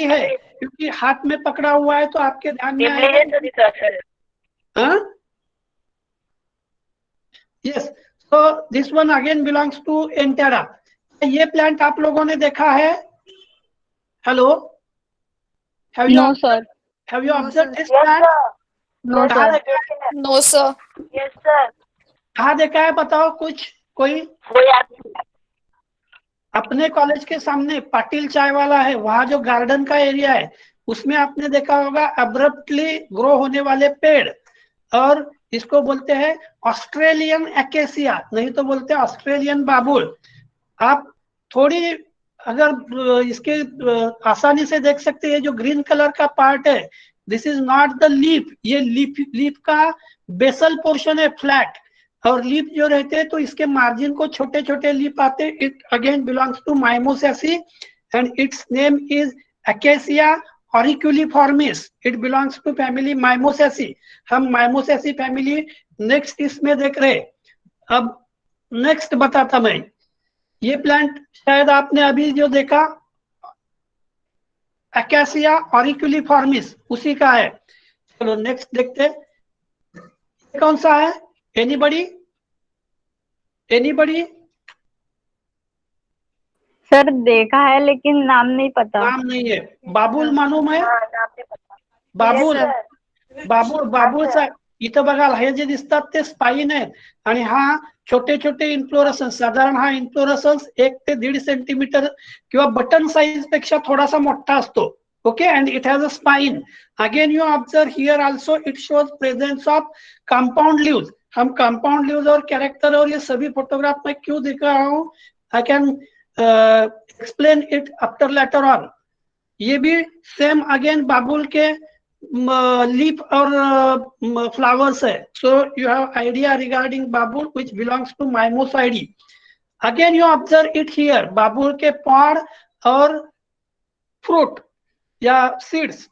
है क्योंकि हाथ में पकड़ा हुआ है तो आपके ध्यान में आएगा। हाँ, यस। तो this one again belongs to एंटेरा। ये प्लांट आप लोगों ने देखा है? Hello, No, sir. Have you No, observe sir. This plant? No, कहाँ sir. देखा है? No sir. Yes sir. कहाँ देखा है बताओ कुछ कोई? वो याद अपने कॉलेज के सामने पाटिल चाय वाला है, वहां जो गार्डन का एरिया है उसमें आपने देखा होगा अब्रप्टली ग्रो होने वाले पेड़, और इसको बोलते हैं ऑस्ट्रेलियन एकेसिया, नहीं तो बोलते हैं ऑस्ट्रेलियन बाबुल। आप थोड़ी अगर इसके आसानी से देख सकते हैं, जो ग्रीन कलर का पार्ट है this is not the leaf, ये लीफ का बेसल पोर्शन है फ्लैट, और लीफ जो रहते हैं तो इसके मार्जिन को छोटे छोटे लीफ आते हैं। It again belongs to Mimosaceae and its name is Acacia auriculiformis. It belongs to family Mimosaceae. हम माइमोसेसी फैमिली नेक्स्ट इसमें देख रहे। अब नेक्स्ट बताता मैं, ये प्लांट शायद आपने अभी जो देखा अकेसिया ऑरिकुलिफॉर्मिस उसी का है। चलो नेक्स्ट देखते हैं, ये कौन सा है? एनीबडी? एनीबडी? सर देखा है लेकिन नाम नहीं पता। नाम नहीं है। बाबुल मालूम है? हाँ नाम नहीं पता। बाबुल, Yes, sir. बाबुलचा इथं बघा, हे जे दिसतात ते स्पाइन आहेत आणि हा छोटे छोटे इन्फ्लोरसन्स, साधारण हा इन्फ्लोरसन्स 1 ते 1.5 सेंटीमीटर किंवा बटन साइज पेक्षा थोडासा मोठा असतो. Okay, and it has a spine. Again you observe here also it shows presence of compound leaves. हम कंपाउंड लीव्स और कैरेक्टर और ये सभी फोटोग्राफ में क्यों दिख रहा हूँ, I can explain it after later on. ये भी सेम अगेन बाबुल के लीफ और फ्लावर्स है. So you have idea regarding babul which belongs to Mimosoideae. Again you observe it here, बाबुल के पॉड और फ्रूट या सीड्स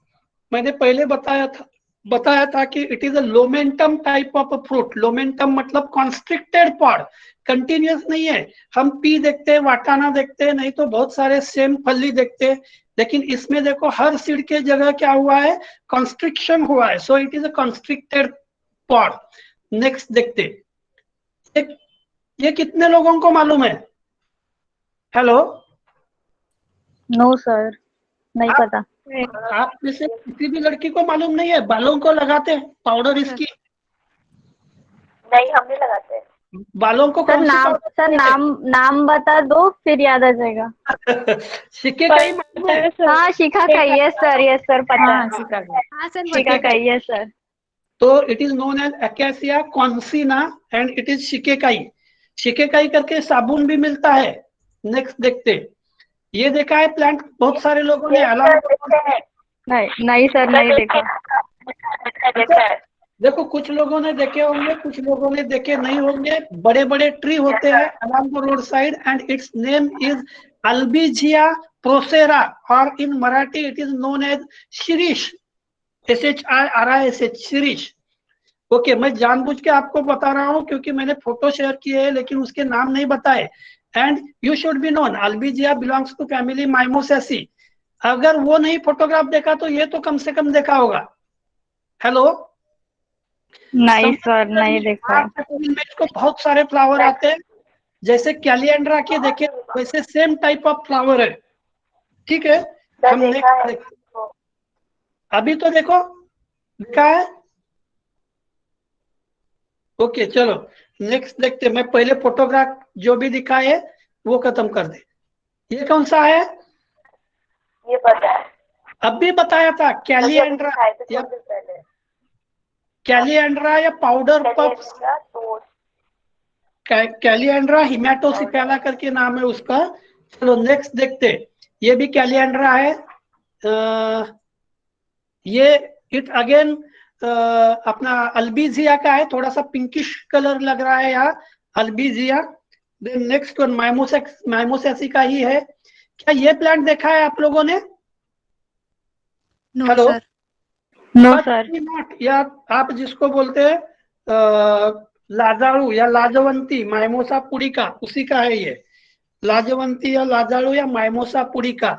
मैंने पहले बताया था कि it is a lomentum type of a fruit. Lomentum मतलब कॉन्स्ट्रिक्टेड पॉड, कंटिन्यूअस नहीं है. हम पी देखते हैं, वाटाना देखते हैं, नहीं तो बहुत सारे सेम फली देखते हैं, लेकिन इसमें देखो हर सीड के जगह क्या हुआ है, कॉन्स्ट्रिक्शन हुआ है. So it is a constricted pod. Next देखते, ये कितने लोगों को मालूम है? हेलो, नो सर, नहीं पता। आप में से किसी भी लड़की को मालूम नहीं है? बालों को लगाते हैं पाउडर इसकी, नहीं हम नहीं लगाते। बालों को सर कौन सी नाम powder सर लगाते हैं? नाम बता दो फिर याद आ जाएगा। सिक्के का ही मालूम है? हाँ शिखा का, यस सर पता हाँ है। शिखा का। हाँ सर शिखा का, यस सर। तो it is known as Acacia concinna and it is shikakai. Shikakai करके साबुन भी मिलता है. नेक्स्ट देखते, ये देखा है प्लांट बहुत सारे लोगों ने नहीं सर नहीं देखा। देखा है। देखो कुछ लोगों ने देखे होंगे, कुछ लोगों ने देखे नहीं होंगे. बड़े बड़े ट्री होते हैं along the road side and its name is Albizia procera और in Marathi it is known as shirish. SHIRISH, shirish. Okay, मैं जानबूझ के आपको बता रहा हूँ क्योंकि मैंने फोटो शेयर किए हैं लेकिन उसके नाम नहीं बताए. And you should be known Albizia belongs to family Mimosaceae. अगर वो नहीं फोटोग्राफ देखा तो ये तो कम से कम देखा होगा. हेलो, नहीं सर नहीं देखा। को बहुत सारे फ्लावर आते हैं, जैसे कैलिएंड्रा के देखे वैसे सेम टाइप ऑफ फ्लावर है. ठीक है, हम देखा है। नेक्स्ट अभी तो देखो देखा है. ओके चलो नेक्स्ट देखते. मैं पहले फोटोग्राफ जो भी दिखा है वो खत्म कर दे. ये कौन सा है? ये पता है। अब भी बताया था कैलिएंड्रा खाए थे या थोड़े दिन पहले। कैलिएंड्रा या पाउडर पफ. तो कैलिएंड्रा हिमेटोसिफेला करके नाम है उसका. चलो नेक्स्ट देखते. ये भी कैलिएंड्रा है. ये इट अगेन अपना अल्बिजिया का है, थोड़ा सा पिंकिश कलर लग रहा है यहाँ अल्बिजिया. देन नेक्स्ट वन माइमोसेसी का ही है. क्या ये प्लांट देखा है आप लोगों ने? No hello, sir. No sir. या आप जिसको बोलते हैं लाजाड़ू या लाजवंती माइमोसा पुडिका, उसी का है ये. लाजवंती या लाजाड़ू या माइमोसा पुडिका.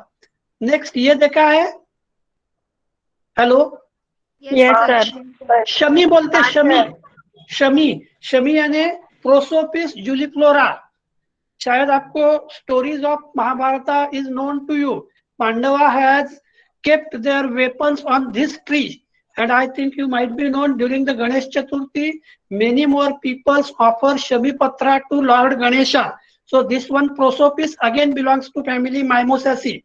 नेक्स्ट ये देखा है, हेलो, Yes, sir. शमी बोलते, शमी, शमी, शमी यानी प्रोसोपिस जूलिफ्लोरा। शायद आपको stories of Mahabharata is known to you. Pandava has kept their weapons on this tree, and I think you might be known during the Ganesh Chaturthi many more peoples offer Shami Patra to Lord Ganesha. So this one Prosopis again belongs to family Mimosaceae.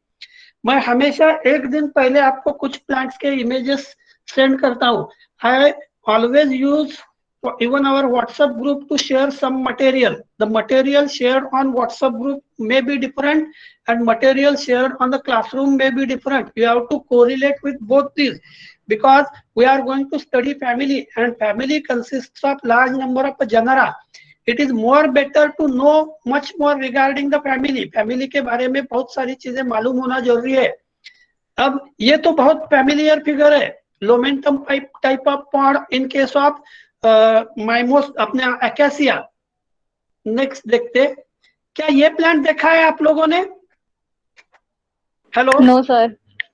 मैं हमेशा एक दिन पहले आपको कुछ plants के images send करता हूँ। I always use even our WhatsApp group to share some material. The material shared on WhatsApp group may be different and material shared on the classroom may be different. You have to correlate with both these because we are going to study family and family consists of large number of genera. It is more better to know much more regarding the family. Family के बारे में बहुत सारी चीजें मालूम होना जरूरी है। अब ये तो बहुत फैमिलियर फिगर है, lomentum type of pod in case of Mimosa अपने एकेसिया। नेक्स्ट देखते, क्या ये प्लांट देखा है आप लोगों ने? Hello, No, sir.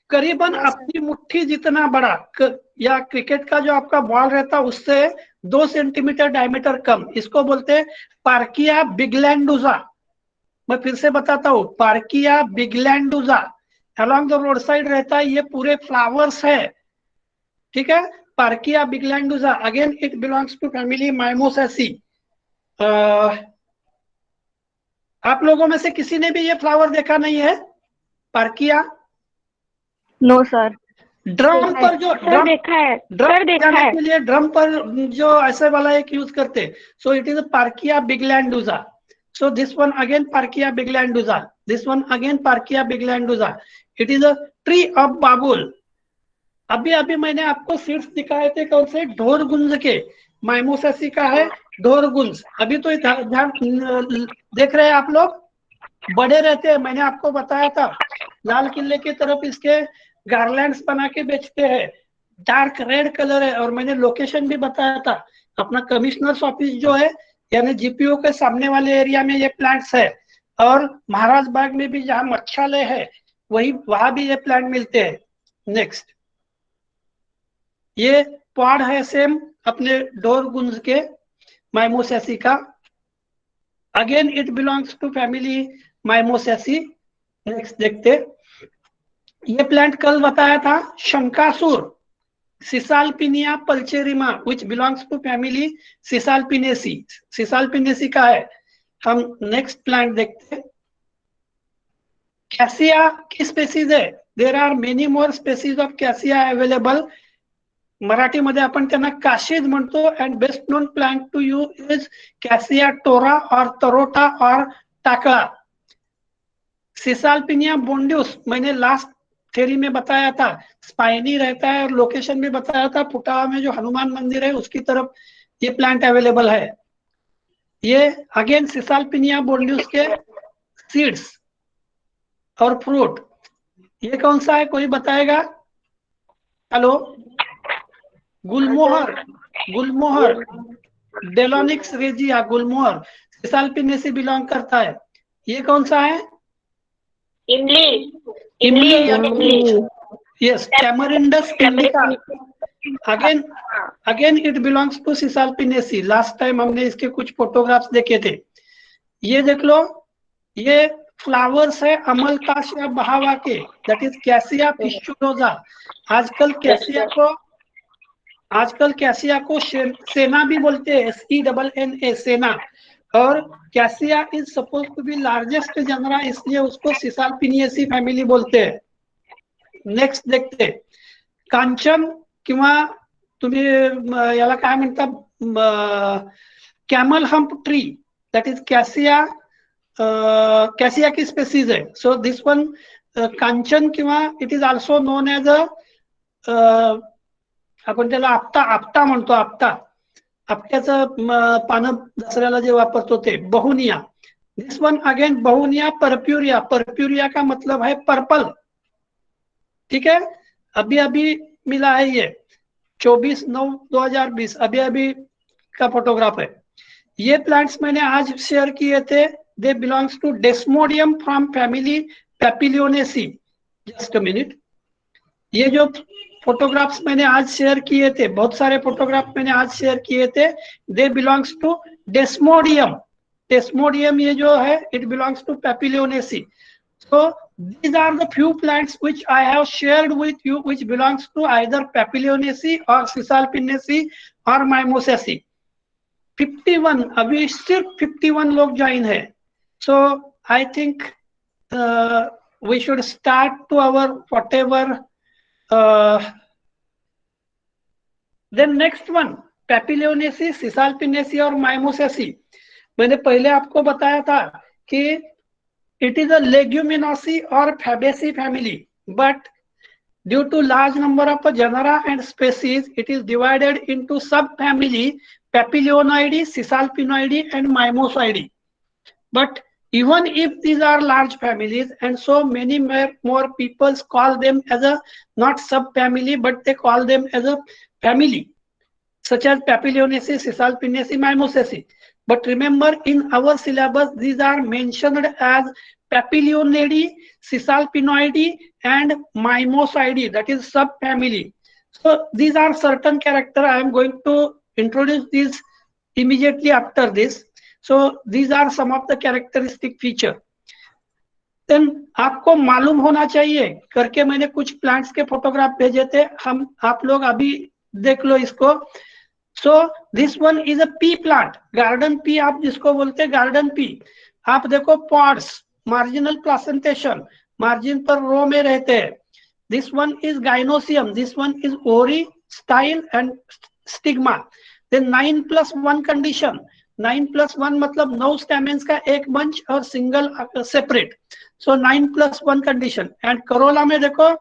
करीबन अपनी मुट्ठी जितना बड़ा या क्रिकेट का जो आपका बॉल रहता है उससे 2 सेंटीमीटर डायमीटर कम, इसको बोलते हैं पार्किया बिगलैंडुजा। मैं फिर से बताता हूँ, Parkia biglandulosa along the road side रहता है, ये पूरे फ्लावर्स है, ठीक है। Parkia biglandulosa again it belongs to family Mimosaceae. आप लोगों में से किसी ने भी ये फ्लावर देखा नहीं है पार्किया? No, sir. ड्रम पर जो ड्रम देखा है, ड्रम बजाने के लिए ड्रम पर जो ऐसे वाला एक यूज करते, so it is Parkia biglandulosa. So this one again Parkia biglandulosa, this one again Parkia biglandulosa. It is a tree of babul. अभी अभी मैंने आपको सीड्स दिखाए थे कौन से, ढोरगुंज के, माइमोसासी का है ढोरगुंज। अभी तो ध्यान देख रहे हैं आप लोग, बड़े रहते हैं, मैंने आपको बताया था लाल किले की तरफ इसके गार्लैंड्स बना के बेचते हैं, डार्क रेड कलर है, और मैंने लोकेशन भी बताया था, अपना कमिश्नर्स ऑफिस जो है यानी जीपीओ के सामने वाले एरिया में ये प्लांट्स है, और महाराज बाग में भी जहाँ मच्छालय है वही वहां भी ये प्लांट मिलते हैं। नेक्स्ट ये पॉड है सेम अपने ढोरगुंज के माइमोसासी का, again it belongs to family Mimosaceae. Next देखते, ये प्लांट कल बताया था शंकासुर, Caesalpinia pulcherrima which belongs to family Caesalpiniaceae, Caesalpiniaceae का है। हम नेक्स्ट प्लांट देखते, कैसिया की स्पेसीज है, there are many more species of Cassia available. Marathi मध्ये आपण त्यांना काशीद म्हणतो, and best known plant to you is Cassia tora और तरोटा और टाकला। सिसालपिनिया बोंड्यूस मैंने लास्ट थ्योरी में बताया था, स्पाइनी रहता है, और लोकेशन भी बताया था, फुटावा में जो हनुमान मंदिर है उसकी तरफ ये प्लांट अवेलेबल है। ये अगेन सिसालपिनिया बोंड्यूस के सीड्स और फ्रूट। ये कौन सा है, कोई बताएगा? हेलो, गुलमोहर, गुलमोहर, डेलोनिक्स रेजिया, गुलमोहर सिसालपिनेसी बिलोंग करता है। ये कौन सा है? इमली, इमली, yes, Tamarindus indica, again it belongs to Cisalpinaceae। Last time हमने इसके कुछ फोटोग्राफ्स देखे थे। ये देख लो, ये फ्लावर्स है अमलताश या बहावा के, दैट इज कैसिया फिस्चुलोसा। आजकल कैसिया को सेना भी बोलते हैं, SENNA सेना, और Cassia is suppose to be largest genera, इसलिए उसको सिसालपिनिएसी फैमिली बोलते हैं। नेक्स्ट देखते, कांचन किंवा तुम्ही याला काय म्हणता, camel hump tree, that is cassia, cassia की स्पेसीज है। सो दिस वन कांचन किंवा it is also known as a, आपण त्याला आपटा म्हणतो, आपट्याचं पानं दसऱ्याला जे वापरतो ते, Bauhinia. This one again Bauhinia purpurea, purpurea का मतलब है पर्पल, ठीक है। अभी अभी मिला है ये 24/9/2020, अभी का फोटोग्राफ है। ये प्लांट्स मैंने आज शेयर किए थे, they belongs to Desmodium from family Papilionaceae. Just a minute. ये जो फोटोग्राफ्स मैंने आज शेयर किए थे, बहुत सारे फोटोग्राफ मैंने आज शेयर किए थे, they belongs to Desmodium. Desmodium ये जो है, it belongs to Papilionaceae. So these are the few plants which I have shared with you, which belongs to either Papilionaceae or Cisalpinaceae or Mimosaceae. 51, अभी सिर्फ 51 लोग join है। So I think we should start to our whatever. Then next one, Papilionaceae, Cisalpinaceae और Mimosaceae। मैंने पहले आपको बताया था कि it is a Leguminosae or Fabaceae family, but due to large number of genera and species, it is divided into subfamily Papilionoideae, Cisalpinoideae and Mimosoideae. But even if these are large families, and so many more people call them as a not subfamily, but they call them as a family, such as Papilionaceae, Cisalpinaceae, Mimosaceae. But remember, in our syllabus, these are mentioned as Papilioneidae, Cisalpinoideae, and Mimosoideae, that is subfamily. So these are certain characters. I am going to introduce these immediately after this. So these are some of the characteristic feature. Then आपको मालूम होना चाहिए करके मैंने कुछ plants के photograph भेजे थे, हम आप लोग अभी देख लो इसको। So this one is a pea plant, garden pea आप जिसको बोलते हैं garden pea। आप देखो pods, marginal placentation, margin पर रो में रहते हैं। This one is gynoecium, this one is ori, style and stigma। Then 9+1 condition, 9+1 मतलब 9 stamens का एक bunch और single separate। So 9+1 condition। And corolla में देखो,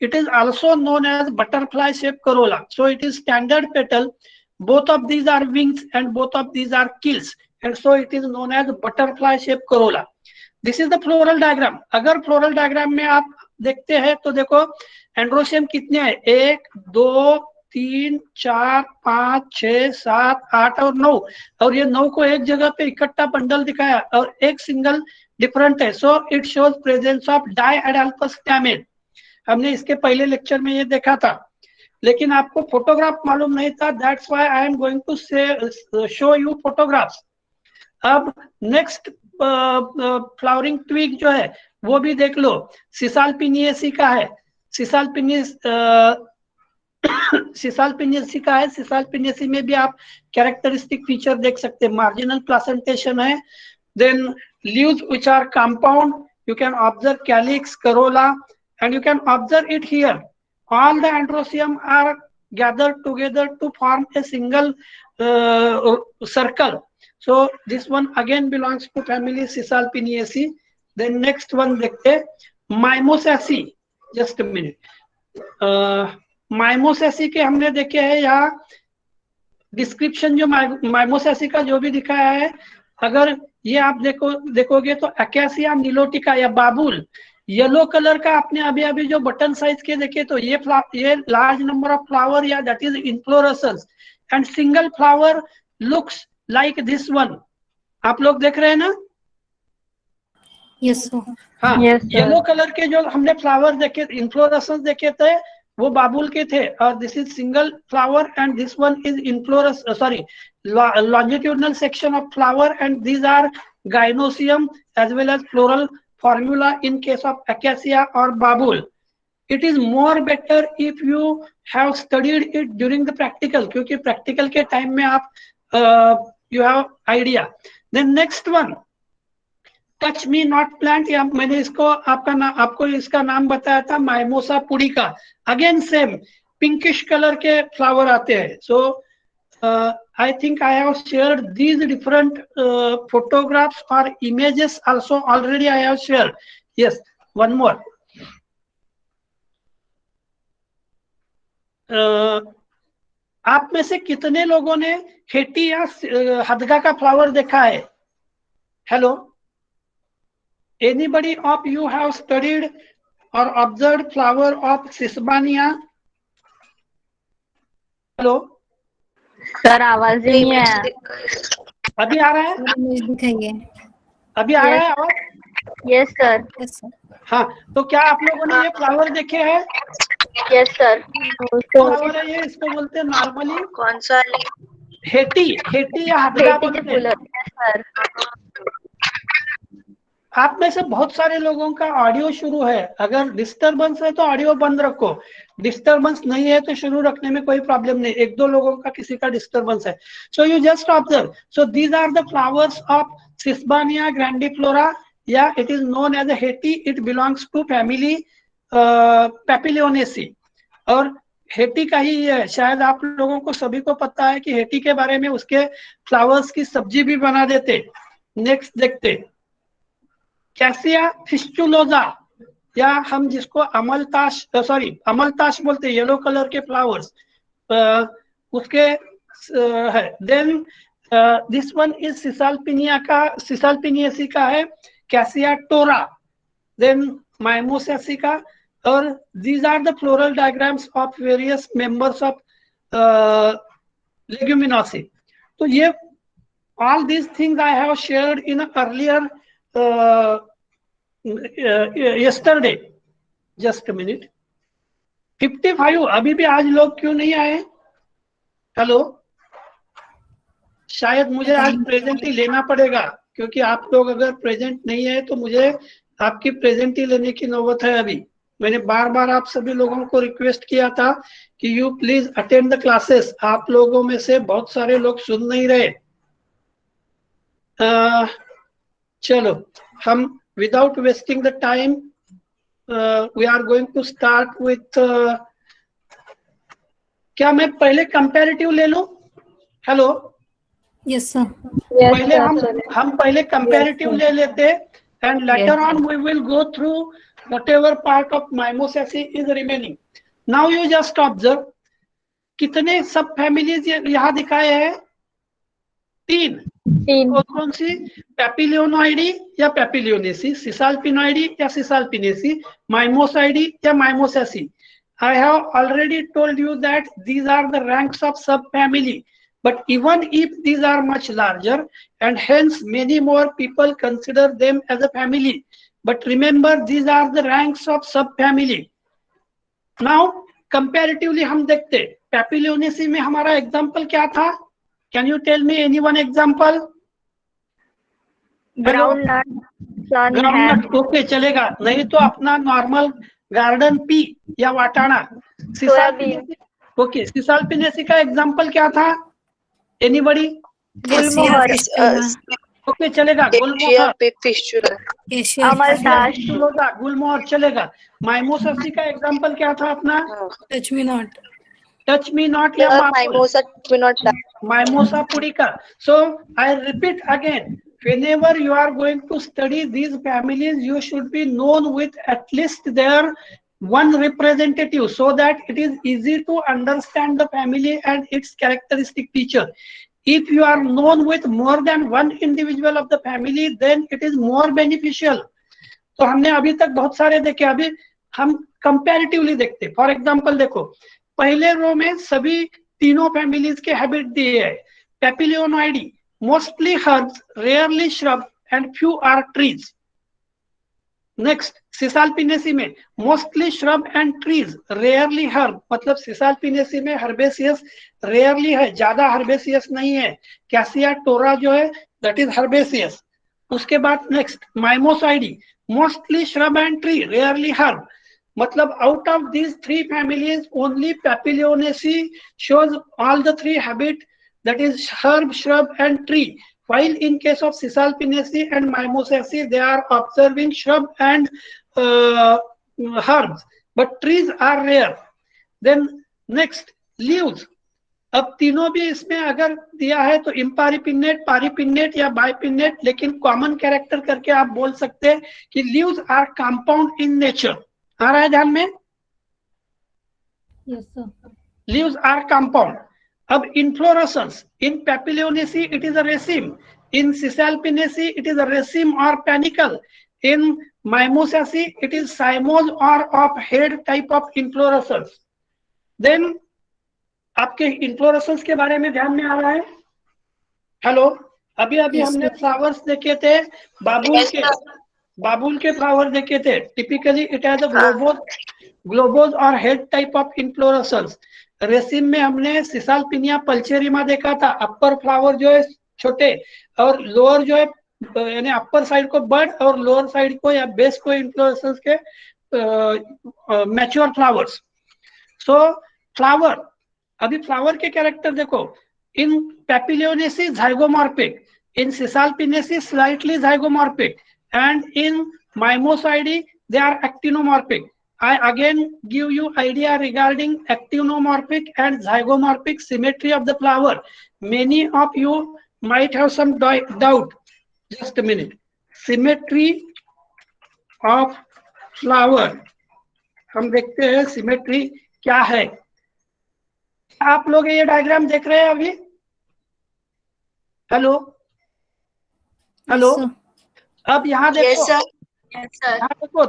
it is also known as butterfly shaped corolla। So it is standard petal, both of these are wings and both of these are keels, and so it is known as butterfly shaped corolla। This is the floral diagram। अगर floral diagram में आप देखते हैं तो देखो androecium कितने हैं, 1 2 3 4 5 6 7 8 और 9, और ये 9 को एक जगह पे इकट्ठा बंडल दिखाया और एक सिंगल डिफरेंट है। So it shows presence of diadelphous stamen. हमने इसके पहले लेक्चर में ये देखा था, लेकिन आपको फोटोग्राफ मालूम नहीं था। That's why I am going to show you photographs. अब नेक्स्ट फ्लावरिंग ट्विग जो है वो भी देख लो, सिसाल्पिनियेसी का है। सिसाल्पिनियेसी का है। सिसाल्पिनियेसी में भी आप कैरेक्टरिस्टिक फीचर देख सकते हैं। मार्जिनल प्लासेंटेशन है। Then leaves which are compound, you can observe calyx, corolla, and you can observe it here. All the androsium are gathered together to form a single circle. So this one again belongs to family Cisalpinaceae. Then next one देखते हैं, Mimosaceae। Just a minute। Mimosaceae के हमने देखे हैं यहाँ description जो Mimosaceae का जो भी दिखाया है, अगर ये आप देखोगे तो अकेसिया नीलोटिका या बाबुल, येलो कलर का आपने अभी अभी जो बटन साइज के देखे तो ये लार्ज नंबर ऑफ फ्लावर या that is inflorescence, and single flower looks like this one. आप लोग देख रहे हैं ना? Yes sir. हाँ, Yes, sir. येलो कलर के जो हमने फ्लावर देखे, इन्फ्लोरेसेंस देखे थे, वो बाबुल के थे। और this is single flower and this one is inflorescence sorry longitudinal section of flower, and these are gynoecium as well as floral formula in case of acacia or babul. It is more better if you have studied it during the practical, क्योंकि practical के time में आप you have idea. Then next one, touch me not plant, या मैंने इसको आपको इसका नाम बताया था, Mimosa pudica. Again same pinkish colour के फ्लावर आते हैं। सो I think I have shared these different photographs or images also already I have shared. Yes, one more. आप में से कितने लोगों ने हेटी या हदगा का फ्लावर देखा है? Hello, anybody of you have studied or observed flower of Sisbania? Hello sir आवाज ही नहीं आया। अभी आ रहा है? इमेज दिखाइए। अभी आ रहा है आवाज? Yes sir. Yes, sir. हाँ, तो क्या आप लोगों ने ये फ्लावर देखे हैं? Yes sir. फ्लावर है ये, इसको बोलते हैं नॉर्मली कौन सा? हेटी, हेटी या हगदा बेटी के बोलते हैं। फूल होते हैं सर। आप में से बहुत सारे लोगों का ऑडियो शुरू है, अगर डिस्टरबेंस है तो ऑडियो बंद रखो, डिस्टरबेंस नहीं है तो शुरू रखने में कोई प्रॉब्लम नहीं। एक दो लोगों का किसी का डिस्टरबेंस है। So you just observe, so these are the flowers of Sesbania grandiflora, या इट इज नोन एज अ हेटी। It belongs to family Papilionaceae, और हेटी का ही है। शायद आप लोगों को सभी को पता है कि हेटी के बारे में, उसके फ्लावर्स की सब्जी भी बना देते। नेक्स्ट देखते, कैसिया फिस्टुलोजा, या हम जिसको अमलताश, सॉरी अमलताश बोलते हैं, येलो कलर के फ्लावर्स उसके है। देन दिस वन इज सिसाल्पिनिया का, सिसाल्पिनियसी का है, कैसिया टोरा, देन माइमोसेसी का। और these are the floral diagrams of various members of leguminosae. तो ये all these things I have shared in a earlier yesterday. Just a minute. 55 अभी भी आज लोग क्यों नहीं आए? हेलो, शायद मुझे आज प्रेजेंट ही लेना पड़ेगा, क्योंकि आप लोग अगर प्रेजेंट नहीं है तो मुझे आपकी प्रेजेंट ही लेने की नौबत है। अभी मैंने बार बार आप सभी लोगों को रिक्वेस्ट किया था कि you please attend the classes. आप लोगों में से बहुत सारे लोग सुन नहीं रहे। चलो, हम without wasting the time we are going to start with, क्या मैं पहले कंपैरेटिव ले लूं? Hello, Yes, sir. पहले हम पहले कंपैरेटिव ले लेते, and later on we will go through whatever part of Mimosaceae is remaining. Now you just observe, कितने सब फैमिलीज यहाँ दिखाए हैं? 3। कौन सी? पेपिलियोनॉइडी या पेपिलियोनेसी, सिसाल्पिनॉइडी या सिसाल्पिनेसी, माइमोसाइडी या माइमोसेसी। I have already told you that these are the ranks of subfamily, but even if these are much larger, and hence many more people consider them as a family, but remember these are the ranks of subfamily. Now comparatively हम देखते, पेपिलियोनेसी में हमारा example क्या था? Can you tell me any one example? Ground groundnut, okay चलेगा, नहीं तो अपना नॉर्मल गार्डन पी या वाटाणा। सिसाल्पिनेसी, ओके, सिसाल्पिनेसी का एग्जांपल क्या था? एनीबॉडी? गुलमोहर, ओके चलेगा, गुलमोहर। अमलताश, गुलमोहर चलेगा। माइमोसेसी का एग्जांपल क्या था अपना? Touch me not. Touch me not या mimosa pudica. So I repeat again, whenever you are going to study these families, you should be known with at least their one representative, so that it is easy to understand the family and its characteristic feature. If you are known with more than one individual of the family, then it is more beneficial. तो हमने अभी तक बहुत सारे देखे, अभी हम comparatively देखते। फॉर एग्जांपल देखो, पहले रो में सभी तीनों फैमिलीज के हैबिट दिए है। Papilionoideae, mostly herbs, rarely shrub and few are trees. Next, Caesalpiniaceae में mostly shrub and trees, rarely herb, मतलब सिसाल्पिनेसी में हर्बेसियस रेयरली है, ज्यादा हर्बेसियस नहीं है। कैसिया टोरा जो है दैट इज हर्बेसियस। उसके बाद next, Mimosoideae, mostly shrub and tree, rarely herb, मतलब out of these 3 families only Papilionaceae shows all the 3 habit, that is herb, shrub and tree, while in case of Cisalpinaceae and Mimosaceae they are observing shrub and herbs, but trees are rare. Then next, leaves, अब तीनों भी इसमें अगर दिया है तो इम्पारिपिनेट, पारिपिनेट या बाइपिनेट, लेकिन कॉमन कैरेक्टर करके आप बोल सकते हैं कि leaves are compound in nature. आ रहा है ध्यान में? Yes, sir. Leaves are compound. अब inflorescence, in Papilionaceae it is a raceme, in Cisalpinaceae it is a raceme or panicle, in Mimosaceae it is cymodes or of head type of inflorescence. Then आपके inflorescence के बारे में ध्यान में आ रहा है? Hello, अभी Yes, हमने sir. फ्लावर्स देखे थे बाबुल के, बाबुल के फ्लावर देखे थे, टिपिकली इट हैज अ ग्लोबोज और हेड टाइप ऑफ इन्फ्लोरेसेंस। रेसिम में हमने सिसालपिनिया पल्चेरिमा देखा था, अपर फ्लावर जो है छोटे और लोअर जो है यानी अपर साइड को बड और लोअर साइड को या बेस को इन्फ्लोरेसेंस के मैच्योर फ्लावर्स। सो फ्लावर, अभी फ्लावर के कैरेक्टर देखो, इन पेपिलियोनेसी zygomorphic, in Cisalpinacea slightly zygomorphic, and in Mimosaidi they are actinomorphic. I again give you idea regarding actinomorphic and zygomorphic symmetry of the flower. Many of you might have some doubt. Just a minute. Symmetry of flower. हम देखते हैं symmetry क्या है। आप लोग ये diagram देख रहे हैं अभी? हेलो हेलो, अब यहाँ देखो, यहाँ देखो,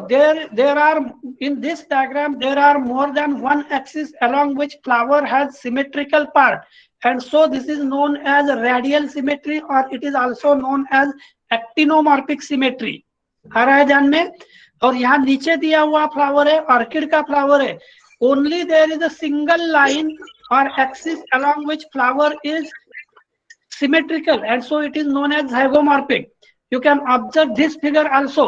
there are in this diagram there are more than one axis along which flower has symmetrical part, and so this is known as radial symmetry or it is also known as actinomorphic symmetry। आ रहा है ध्यान में? और यहाँ नीचे दिया हुआ flower है, ऑर्किड का फ्लावर है, only there is a single line or axis along which flower is symmetrical and so it is known as zygomorphic। You can observe this figure also।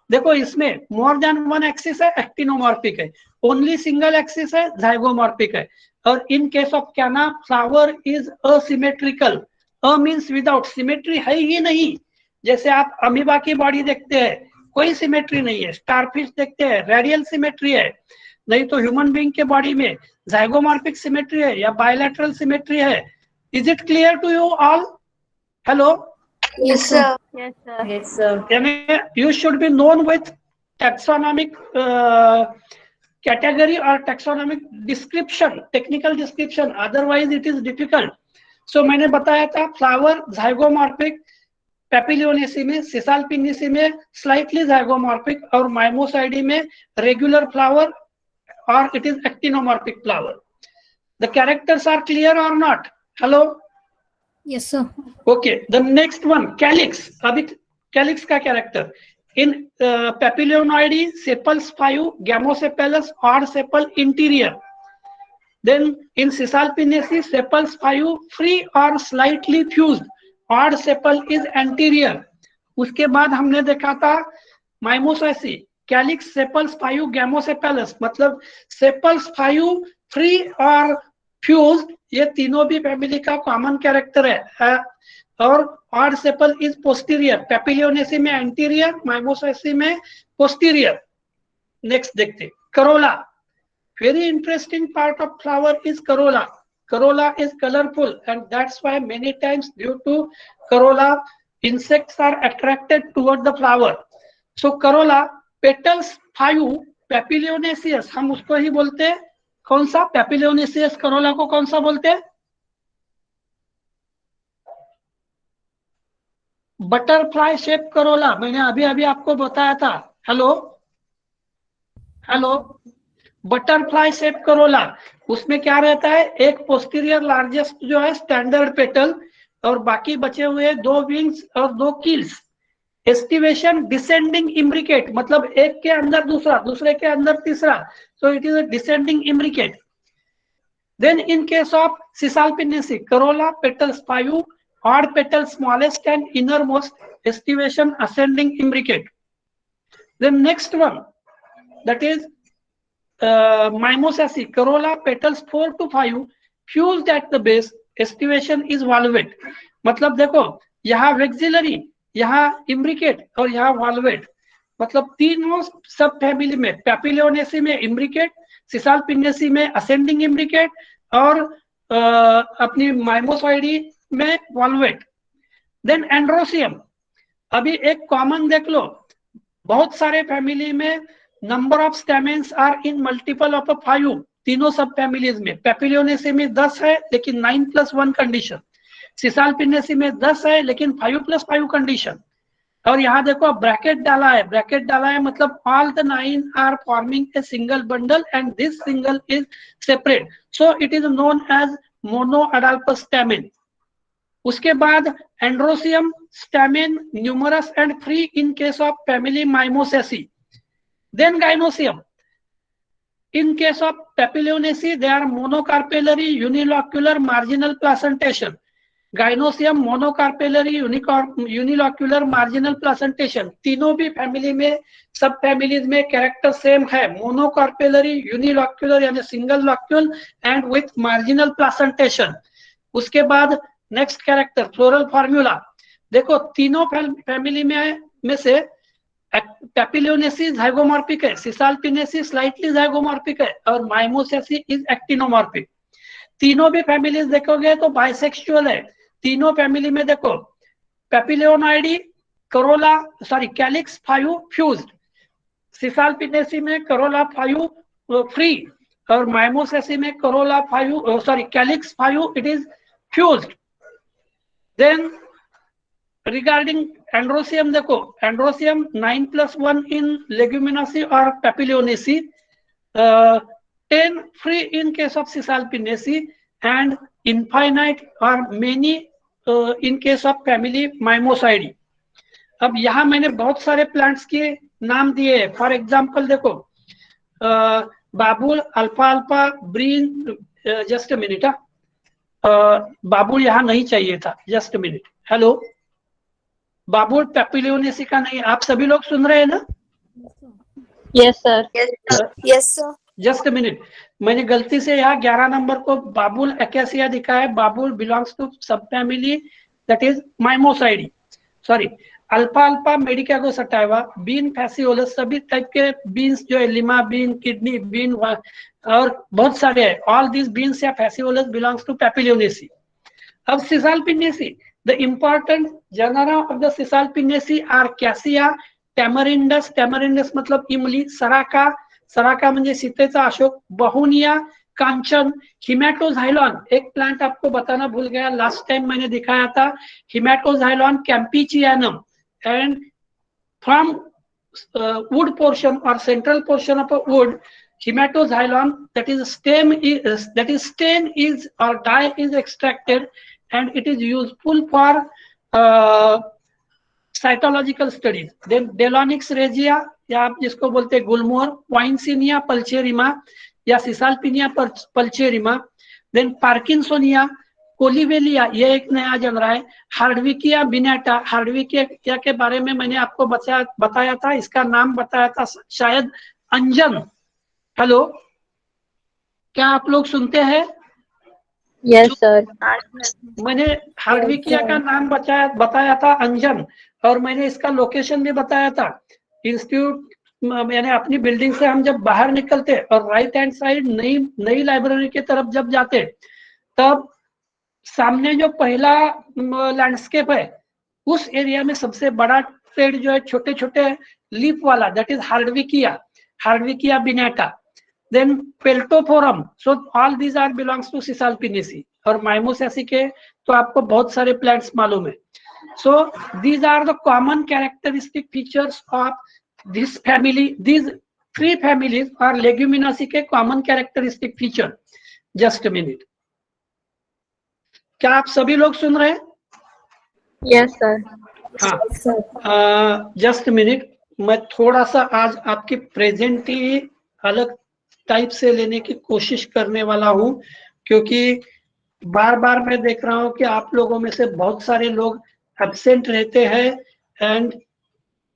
देखो इसमें more than one axis है, actinomorphic है, only single axis है, zygomorphic है। और in case of canna flower is asymmetrical। A means without, symmetry है ही नहीं। जैसे आप अमीबा की बॉडी देखते हैं, कोई सिमेट्री नहीं है, स्टारफिश देखते हैं, रेडियल सिमेट्री है, नहीं तो ह्यूमन बीइंग के बॉडी में जाइगोमॉर्फिक सिमेट्री है या बायलैटरल सिमेट्री है। Is it clear to you all? Hello? Yes, sir. Yes, sir. Yes, sir. You should be known with taxonomic category or taxonomic description, technical description, otherwise it is difficult। So मैंने बताया था flower zygomorphic पेपिलियोनेसी में, सिसालपिनेसी में slightly zygomorphic और mimosoideae में regular flower और it is actinomorphic flower. The characters are clear और not? Hello? Yes, sir. Okay, the next one calyx. अभी कैलिक्स का character in papilionoideae sepals 5 gamosepalous और sepal interior. Then in caesalpiniaceae sepals 5 free और slightly fused, odd sepal is anterior। उसके बाद हमने देखा था माइमोसाइसी कैलिक्स सेपल्स 5 गैमोसेपेलस, मतलब सेपल्स 5 फ्री और फ्यूज्ड, ये तीनों भी फैमिली का कॉमन कैरेक्टर है। और odd sepal is posterior, पेपिलियोनेसी में एंटीरियर, माइमोसाइसी में पोस्टीरियर। नेक्स्ट देखते Corolla. Very interesting part of flower is Corolla. Corolla is colorful and that's why many times due to corolla insects are attracted toward the flower। So corolla petals 5 papilionaceous, हम उसको ही बोलते हैं कौन सा? papilionaceous corolla को कौन सा बोलते हैं? Butterfly shape Corolla. मैंने अभी अभी आपको बताया था। Hello hello, butterfly shape Corolla, उसमें क्या रहता है? एक पोस्टीरियर लार्जेस्ट जो है स्टैंडर्ड पेटल और बाकी बचे हुए 2 विंग्स और 2 कील्स। एस्टिवेशन डिसेंडिंग इम्ब्रिकेट, मतलब एक के अंदर दूसरा, दूसरे के अंदर तीसरा, so it is a descending imbricate. Then in case of Caesalpiniaceae corolla petals 5, odd petal smallest and innermost, aestivation ascending imbricate. Then next one that is Mimosaceae corolla petals 4 to 5 fused at the base, estivation is valvate। मतलब देखो यहाँ vexillary, यहाँ imbricate और यहाँ valvate, मतलब तीनों सब family में, पेपिलियोनेसी में इम्ब्रिकेट, सिसालपिनेसी में असेंडिंग इम्ब्रिकेट और अपनी माइमोसाइडी में वाल्वेट। देन एंड्रोसियम, अभी एक कॉमन देख लो, बहुत सारे फैमिली में number of stamens are in multiple of 5, तीनों सब फैमिलीज में। पेपिलियोनेसी में 10 है लेकिन 9+1 कंडीशन, सिसालपिनेसी में 10 है लेकिन 5+5 कंडीशन। और यहाँ देखो ब्रैकेट डाला है, ब्रैकेट डाला है मतलब all the 9 are forming a single bundle and this single is separate, so it is known as monadelphous stamen. उसके बाद androecium, stamen, numerous and free in case of family Mimosaceae. Then gynoecium. In case of papilionaceae, they are monocarpellary, unilocular, marginal placentation. Gynoecium, monocarpellary, unilocular, marginal placentation. तीनों भी family में, सब families में character same है. Monocarpellary, unilocular यानी single locule and with marginal placentation. उसके बाद next character floral formula. देखो तीनों फैमिली में से पैपिलियोनेसी जाइगोमॉर्फिक है, सिसाल्पिनेसी स्लाइटली जाइगोमॉर्फिक है और माइमोसेसी इज एक्टिनोमॉर्फिक. तीनों भी फैमिलीज देखोगे तो बाइसेक्सुअल है. तीनों फैमिली में देखो papilionoideae corolla calyx 5 fused, caesalpiniaceae में करोला 5 फ्री और माइमोसेसी में corolla 5 calyx 5 it is fused. Then regarding androsium, देखो androsium 9+1 in leguminosae or papilionaceae, 10 free in case of cisalpinaceae and infinite or many in case of family mimosidae. अब यहाँ मैंने बहुत सारे plants के नाम दिए हैं. फॉर एग्जाम्पल देखो बाबुल, अल्फा अल्फा, ब्रीन. Just a minute. बाबुल यहाँ नहीं चाहिए था. Just a minute. हेलो, बाबुल पैपिलियोनेसी का नहीं. आप सभी लोग सुन रहे हैं ना? Yes, sir. Yes, sir. Just a minute. मैंने गलती से यहाँ 11 नंबर को बाबुल एकेसिया दिखा है. Babul belongs to sub family that is Mimosoideae. Sorry. अल्फा अल्फा मेडिकागो सटाइवा, बीन फैसियोलस, सभी टाइप के बीन्स जो है, लिमा बीन, किडनी बीन और बहुत सारे हैं. ऑल दिस बीन्स या फैसियोलस बिलोंग्स टू पैपिलियोनेसी. अब सिसाल्पिनेसी, the important genera of the Cisalpinaceae are Cassia, Tamarindus, Tamarindus मतलब इमली, सराका, सराका म्हणजे सीतेचा अशोक, बहुनिया, कांचन, हिमेटोजाइलॉन. एक प्लांट आपको बताना भूल गया, लास्ट टाइम मैंने दिखाया था, Haematoxylon campechianum. And from wood portion or central portion of a wood, hematoxylon, that is stem is or dye is extracted and it is useful for cytological studies. Then Delonix regia या आप जिसको बोलते हैं गुलमोहर, Poincinia pulcherrima या Cisalpinia pulcherrima. Then Parkinsonia, कोलिवेलिया, ये एक नया जन रहा है. हार्डविकिया बिनेटा, हार्डविकिया के बारे में मैंने आपको बताया था, इसका नाम बताया था शायद अंजन. हेलो, क्या आप लोग सुनते हैं? Yes, sir. मैंने हार्डविकिया का नाम बताया था अंजन, और मैंने इसका लोकेशन भी बताया था. इंस्टीट्यूट मैंने अपनी बिल्डिंग से हम जब बाहर निकलते और राइट हैंड साइड नई लाइब्रेरी की तरफ जब जाते, तब सामने जो पहला लैंडस्केप है, उस एरिया में सबसे बड़ा पेड़ जो है छोटे छोटे लीफ वाला, that is Hardwickia binata. Then Peltophorum. So all these are belongs to Caesalpiniaceae. और माइमोसेसी के तो आपको बहुत सारे प्लांट्स मालूम है. So these are the common characteristic features of this family. These 3 families are Leguminosae के common characteristic feature. Just a minute. क्या आप सभी लोग सुन रहे हैं? Yes, sir. हाँ. Just minute. मैं थोड़ा सा आज आपकी प्रेजेंट ही अलग टाइप से लेने की कोशिश करने वाला हूँ, क्योंकि बार बार मैं देख रहा हूँ कि आप लोगों में से बहुत सारे लोग एब्सेंट रहते हैं. एंड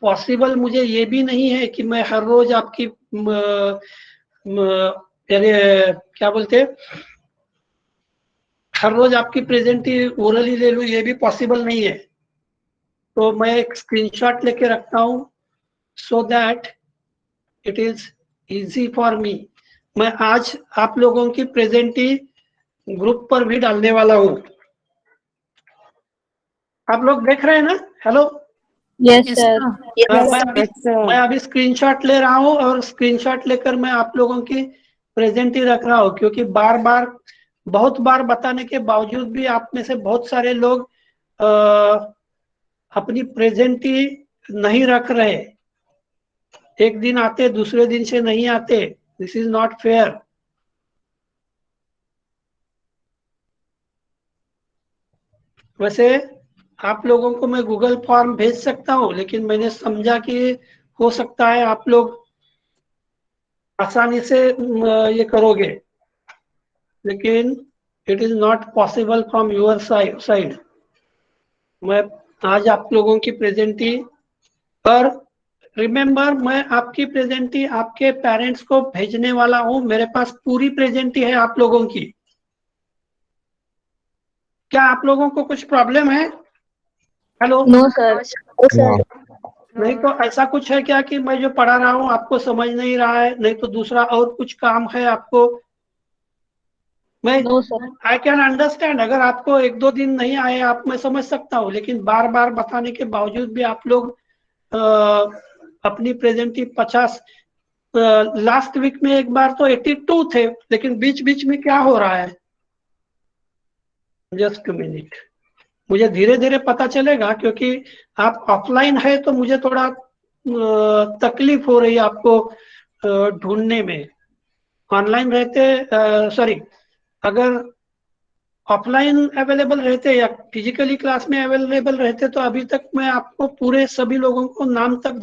पॉसिबल मुझे ये भी नहीं है कि मैं हर रोज आपकी क्या बोलते हैं, हर रोज आपकी प्रेजेंट ही ओरली ले लूं, ये भी पॉसिबल नहीं है. तो मैं एक स्क्रीनशॉट लेके रखता हूं सो that it is easy for me. मैं आज आप लोगों की प्रेजेंट ही ग्रुप पर भी डालने वाला हूं. आप लोग देख रहे हैं ना? Hello. Yes, Yes, sir. sir. मैं अभी स्क्रीनशॉट ले रहा हूं, और स्क्रीनशॉट लेकर मैं आप लोगों की प्रेजेंट ही रख रहा हूं, क्योंकि बहुत बार बताने के बावजूद भी आप में से बहुत सारे लोग अपनी प्रेजेंट ही नहीं रख रहे. एक दिन आते, दूसरे दिन से नहीं आते. This is not fair. वैसे आप लोगों को मैं गूगल फॉर्म भेज सकता हूँ, लेकिन मैंने समझा कि हो सकता है आप लोग आसानी से ये करोगे, लेकिन it is not possible from your side. मैं आज आप लोगों की प्रेजेंटी पर रिमेम्बर, मैं आपकी प्रेजेंटी आपके पेरेंट्स को भेजने वाला हूं। मेरे पास पूरी प्रेजेंटी है आप लोगों की। क्या आप लोगों को कुछ प्रॉब्लम है? हेलो? No, sir. नहीं तो ऐसा कुछ है क्या कि मैं जो पढ़ा रहा हूँ आपको समझ नहीं रहा है, नहीं तो दूसरा और कुछ काम है आपको? मैं No, sir. I can understand, अगर आपको एक दो दिन नहीं आए आप, मैं समझ सकता हूँ, लेकिन बार बार बताने के बावजूद भी आप लोग अपनी प्रेजेंटी 50, लास्ट वीक में एक बार तो 82 थे, लेकिन बीच बीच में क्या हो रहा है? जस्ट मिनट, मुझे धीरे धीरे पता चलेगा, क्योंकि आप ऑफलाइन है तो मुझे थोड़ा तकलीफ हो रही है आपको ढूंढने में। ऑनलाइन रहते, सॉरी, अगर ऑफलाइन अवेलेबल रहते या फिजिकली क्लास में अवेलेबल रहते तो अभी तक मैं आपको पूरे सभी लोगों को नाम तक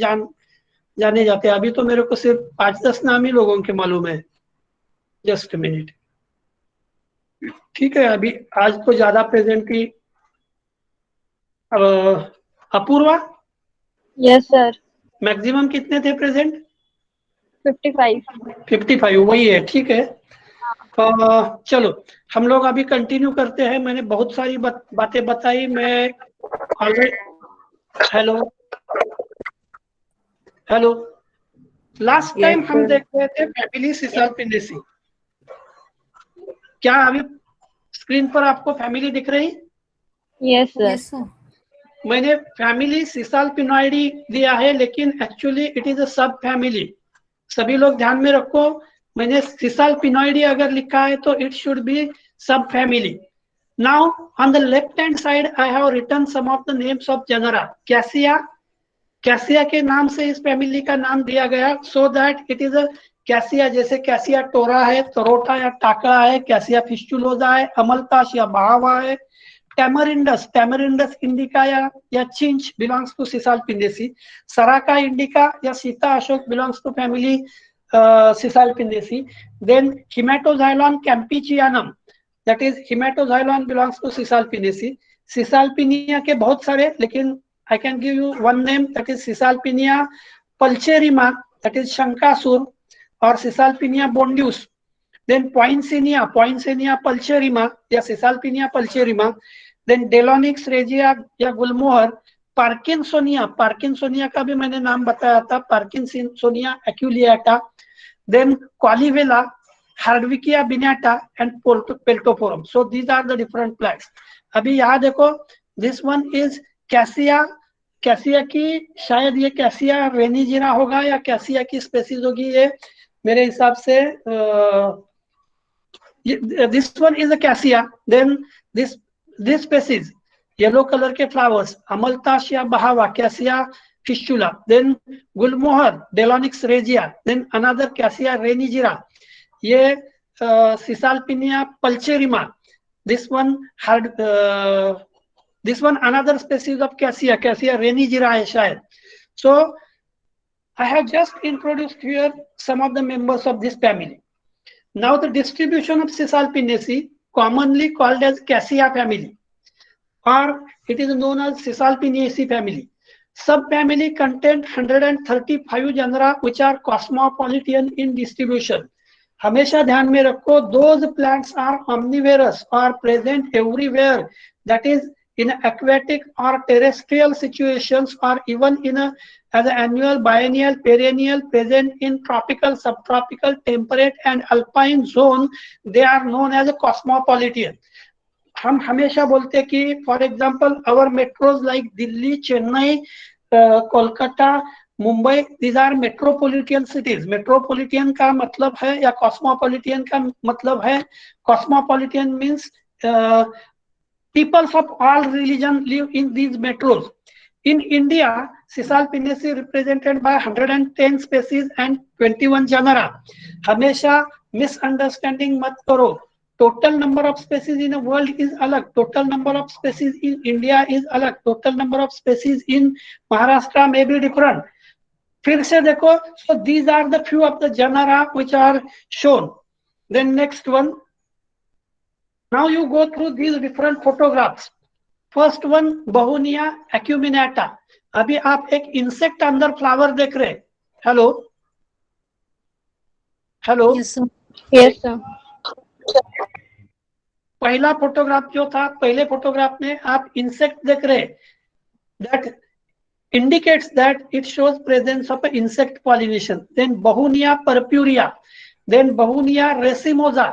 जाने जाते। अभी तो मेरे को सिर्फ 5-10 नाम ही लोगों के मालूम है। जस्ट मिनट, ठीक है। अभी आज तो ज्यादा प्रेजेंटी। Apurva, Yes, sir. मैक्सिमम कितने थे प्रेजेंट? 55. 55, वही है, ठीक है। चलो हम लोग अभी कंटिन्यू करते हैं। मैंने बहुत सारी बातें बताई। मैं already, hello hello, last time हम देख रहे थे फैमिली सिसाल्पिनेसी। क्या अभी स्क्रीन पर आपको फैमिली दिख रही? Yes, sir. Yes, sir. मैंने फैमिली सिसाल्पिनॉइडी दिया है, लेकिन एक्चुअली इट इज अ सब फैमिली। सभी लोग ध्यान में रखो, मैंने सिसाल्पिनॉइडी अगर लिखा है तो it should be sub family. Now on the left hand side I have written some of the names of genera. Cassia, Cassia के नाम से इस फैमिली का नाम दिया गया, so that it is a Cassia. जैसे कैसिया टोरा है, तरोटा या टाकड़ा है, कैसिया फिस्टुलोजा है, अमलतास या बहावा है, टैमरिंडस, टैमरिंडस इंडिका या chinch belongs to Caesalpiniaceae, Saraca indica या sita ashok belongs to family Caesalpiniaceae. Then Haematoxylon campechianum, that is Haematoxylon belongs to Caesalpiniaceae. Caesalpinia के बहुत सारे, लेकिन I can give you one name, that is Cisalpinia pulcherrima, that is Shankasur, or Cisalpinia bondius. Then Poincinia, Poincinia pulcherrima या Cisalpinia pulcherrima. Then Delonix regia या गुलमोहर। Parkinsonian, Parkinsonian का भी मैंने नाम बताया था, Parkinsonian एक्यूलिएटा। Then Qualivella, Hardwickia binata and Peltoforum. So these are the different plants. अभी यहाँ देखो, this one is cassia. Cassia की शायद ये कैसिया रेनिजिरा होगा या कैसिया की स्पेसीज होगी, ये मेरे हिसाब से this one is a Cassia. Then this species, yellow colour के फ्लावर्स, अमलतास या bahava, Cassia fistula. Then gulmohar, Delonix regia. Then another Cassia renigera, ये Caesalpinia pulcherrima. This one this one another species of cassia, cassia renigera hai shayad. So I have just introduced here some of the members of this family. Now the distribution of Cisalpinaceae, commonly called as cassia family, or it is known as Cisalpinaceae family. Subfamily contain 135 genera which are cosmopolitan in distribution. हमेशा ध्यान में रखो, those plants are omnivorous or present everywhere, that is in aquatic or terrestrial situations, or even in as an annual, biennial, perennial, present in tropical, subtropical, temperate and alpine zone. They are known as a cosmopolitan. हम हमेशा बोलते हैं कि for example our metros like Delhi, Chennai, Kolkata, Mumbai, these are metropolitan cities. Metropolitan का मतलब है, या cosmopolitan का मतलब है, cosmopolitan means peoples of all religion live in these metros. In India, Cisalpinaceae represented by 110 species and 21 genera. हमेशा मिसअंडरस्टैंडिंग मत करो, total number of species in world is अलग, total number of species in India is अलग, total number of species in Maharashtra में भी different. फिर से देखो, so these are the few of the genera which are shown. Then next one, now you go through these different photographs. First one, Begonia acuminata. अभी आप एक insect अंदर flower देख रहे हैं। Hello hello, Yes, sir. Yes, sir. पहला photograph जो था, पहले फोटोग्राफ में आप इंसेक्ट देख रहे हैं। That indicates that it shows presence of an insect pollination. Then Begonia purpurea, then Begonia racemosa,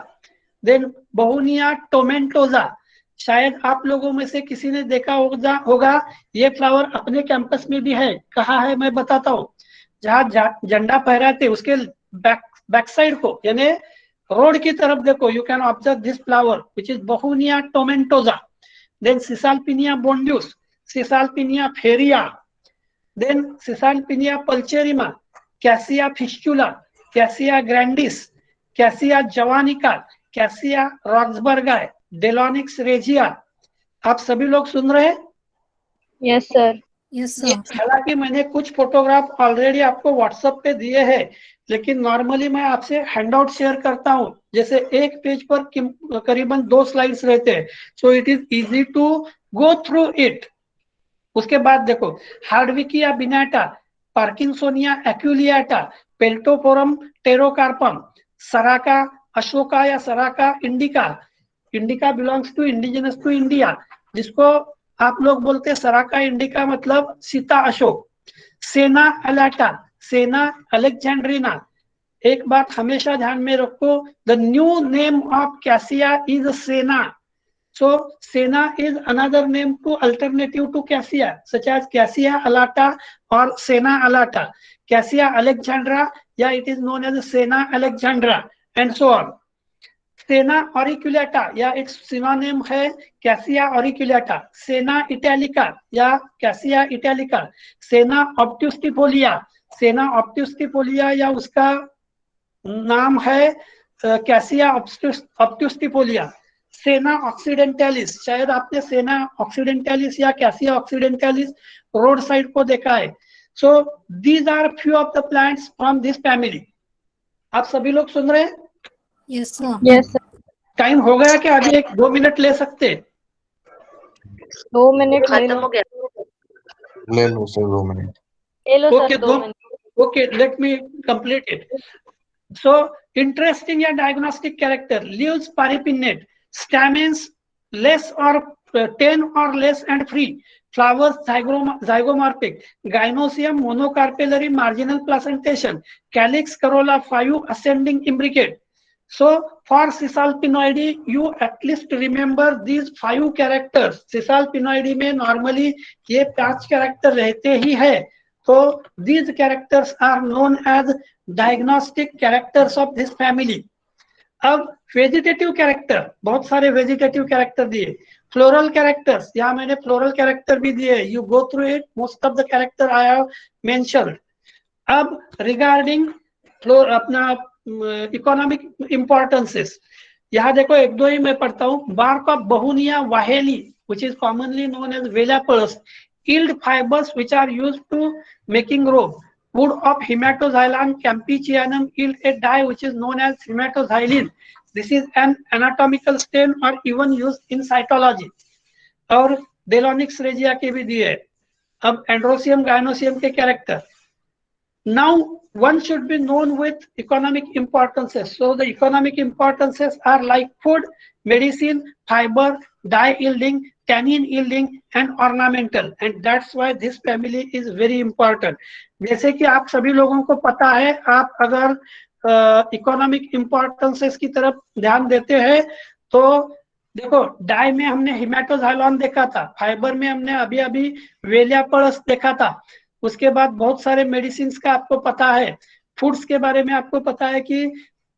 then Begonia tomentosa. शायद आप लोगों में से किसी ने देखा होगा ये फ्लावर अपने कैंपस में भी है। कहाँ है मैं बताता हूँ, जहाँ झंडा फहराते उसके बैक साइड को, यानी रोड की तरफ देखो, you can observe this flower which is Begonia tomentosa. Then Cisalpinia bondus, Cisalpinia feria, then Cisalpinia pulcherrima, Cassia fistula, Cassia grandis, Cassia javanica, Cassia roxburghi, Delonix regia. आप सभी लोग सुन रहे हैं? Yes, sir. Yes, sir. हालांकि मैंने कुछ photograph already आपको WhatsApp पे दिए हैं, लेकिन नॉर्मली मैं आपसे हैंडआउट शेयर करता हूं। जैसे एक पेज पर करीबन 2 स्लाइड्स रहते हैं, so it is easy to go through it. उसके बाद देखो, हार्डविकिया बिनाटा, पार्किंसोनिया एक्यूलियाटा, पेल्टोफोरम टेरोकार्पम, सराका अशोका या Saraca indica, indica belongs to indigenous to India, जिसको आप लोग बोलते हैं सराका इंडिका मतलब सीता अशोक। सेना अलाटा, सेना अलेक्जेंड्रिना। एक बात हमेशा ध्यान में रखो, the new name of cassia is सेना. So Sena is another name to alternative to Cassia, such as Cassia alata or Sena alata. Cassia alexandra, yeah, it is known as Sena alexandra, and so on. Sena auriculata, yeah, its synonym है Cassia auriculata. Sena italica, yeah, Cassia italica. Sena obtustifolia, Sena obtustifolia या उसका नाम है Cassia obtustifolia. सेना occidentalis, शायद आपने सेना occidentalis या कैसिया ऑक्सीडेंटलिस रोड साइड को देखा है। So these are few of the plants from this family. आप सभी लोग सुन रहे हैं? Yes, sir. Yes, sir. Time हो गया कि अभी 1-2 मिनट ले सकते? 2 मिनट ले खत्म लो। हो गया। ले लो सर 2 मिनट। ले लो Okay, sir 2 minute. Okay, let me complete it. So interesting या diagnostic character, leaves paripinnate, stamens less or 10 or less and free, flowers zygomorphic, gynosium monocarpellary marginal placentation, calyx corolla 5 ascending imbricate. So for Cisalpinoides you at least remember these 5 characters. Cisalpinoides में normally ये 5 character रहते ही है, तो these characters are known as diagnostic characters of this family. अब vegetative character, बहुत सारे vegetative character दिए। Floral characters, यहाँ मैंने फ्लोरल कैरेक्टर भी दिए, you go through it, most of the character I have mentioned. अब रिगार्डिंग फ्लोर अपना इकोनॉमिक इंपॉर्टेंसेस, यहाँ देखो 1-2 ही मैं पढ़ता हूँ। Bark of Begonia waheli, which is commonly known as Velapulus, yield fibers which are used to making rope. Wood of Hematoxylon campesianum yield a dye which is known as hematoxylin. This is an anatomical stain or even used in cytology. और Delonix regia के भी दिए। अब Androsium gynosium के character. Now one should be known with economic importances. So the economic importances are like food, medicine, fiber, dye yielding, tannin yielding and ornamental, and that's why this family is very important. जैसे कि आप सभी लोगों को पता है, आप अगर इकोनॉमिक इंपॉर्टेंसेस की तरफ ध्यान देते हैं तो देखो, डाई में हमने हिमेटोजाइलॉन देखा था, फाइबर में हमने अभी अभी वेलियापल्स देखा था, उसके बाद बहुत सारे मेडिसिन का आपको पता है, फूड्स के बारे में आपको पता है कि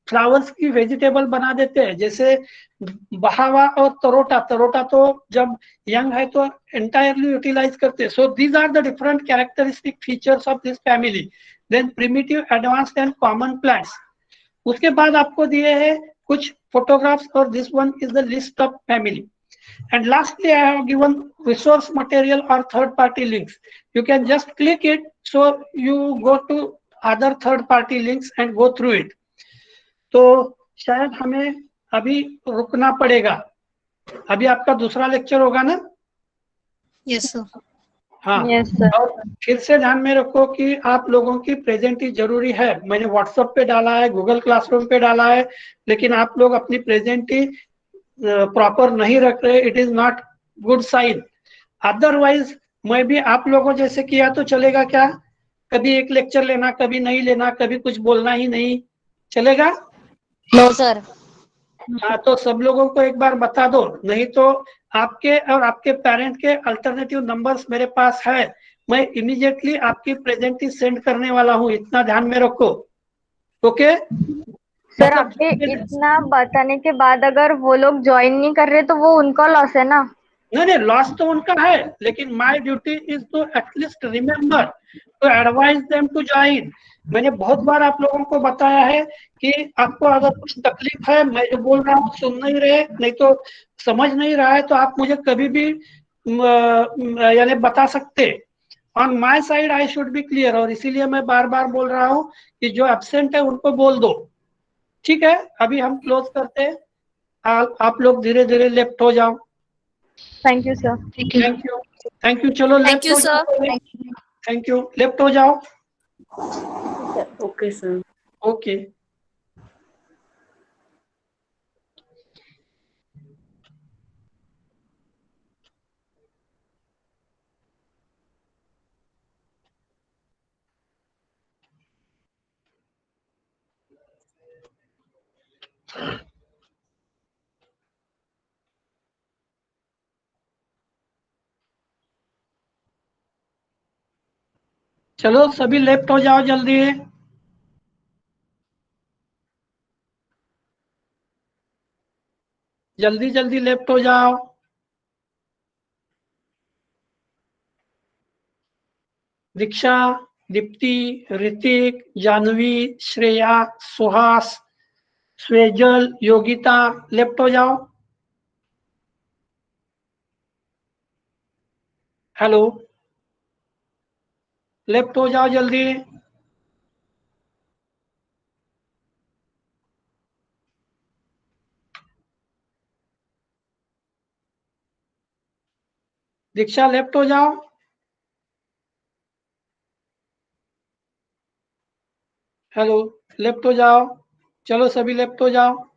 फ्लावर्स की वेजिटेबल बना देते हैं, जैसे बहावा और तरोटा। तरोटा तो जब यंग है तो एंटायरली यूटिलाइज करते हैं। So these are the different characteristic features of this family. Then primitive, advanced and common plants. उसके बाद आपको दिए हैं कुछ photographs, or this one is the list of family. And lastly, I have given resource material or third party links. You can just click it, so you go to other third party links and go through it. तो शायद हमें अभी रुकना पड़ेगा, अभी आपका दूसरा lecture होगा ना? Yes, sir. हाँ, Yes, sir. और फिर से ध्यान में रखो कि आप लोगों की प्रेजेंटी जरूरी है। मैंने व्हाट्सएप पे डाला है, गूगल क्लासरूम पे डाला है, लेकिन आप लोग अपनी प्रेजेंटी प्रॉपर नहीं रख रहे, it is not good sign. Otherwise मैं भी आप लोगों जैसे किया तो चलेगा क्या? कभी एक लेक्चर लेना, कभी नहीं लेना, कभी कुछ बोलना ही नहीं, चलेगा? No, sir. हाँ, तो सब लोगों को एक बार बता दो, नहीं तो आपके और आपके पेरेंट के अल्टरनेटिव नंबर्स मेरे पास है, मैं इमीडिएटली आपकी प्रेजेंटी सेंड करने वाला हूँ, इतना ध्यान में रखो। ओके सर आपके इतना बताने के बाद अगर वो लोग ज्वाइन नहीं कर रहे तो वो उनका लॉस है ना? नहीं, लॉस तो उनका है, लेकिन my duty is to at least remember to advise them to join. मैंने बहुत बार आप लोगों को बताया है कि आपको अगर कुछ तकलीफ है, मैं जो बोल रहा हूँ सुन नहीं रहे, नहीं तो समझ नहीं रहा है, तो आप मुझे कभी भी यानी बता सकते। On my side I should be clear, और इसीलिए मैं बार बार बोल रहा हूँ कि जो एब्सेंट है उनको बोल दो। ठीक है, अभी हम क्लोज करते हैं, आप लोग धीरे धीरे लेफ्ट हो जाओ। Thank you sir. Thank you, चलो Thank लेफ्ट you, हो sir. जाओ। थैंक यू, लेफ्ट हो जाओ। Okay, sir. ओके चलो सभी लेफ्ट हो जाओ जल्दी। जल्दी जल्दी लेफ्ट हो जाओ। दीक्षा, दीप्ति, ऋतिक, जानवी, श्रेया, सुहास, स्वेजल, योगिता, लेफ्ट हो जाओ। हेलो, लेफ्ट हो जाओ जल्दी। दीक्षा, लेफ्ट हो जाओ। हेलो, लेफ्ट हो जाओ। चलो सभी लेफ्ट हो जाओ।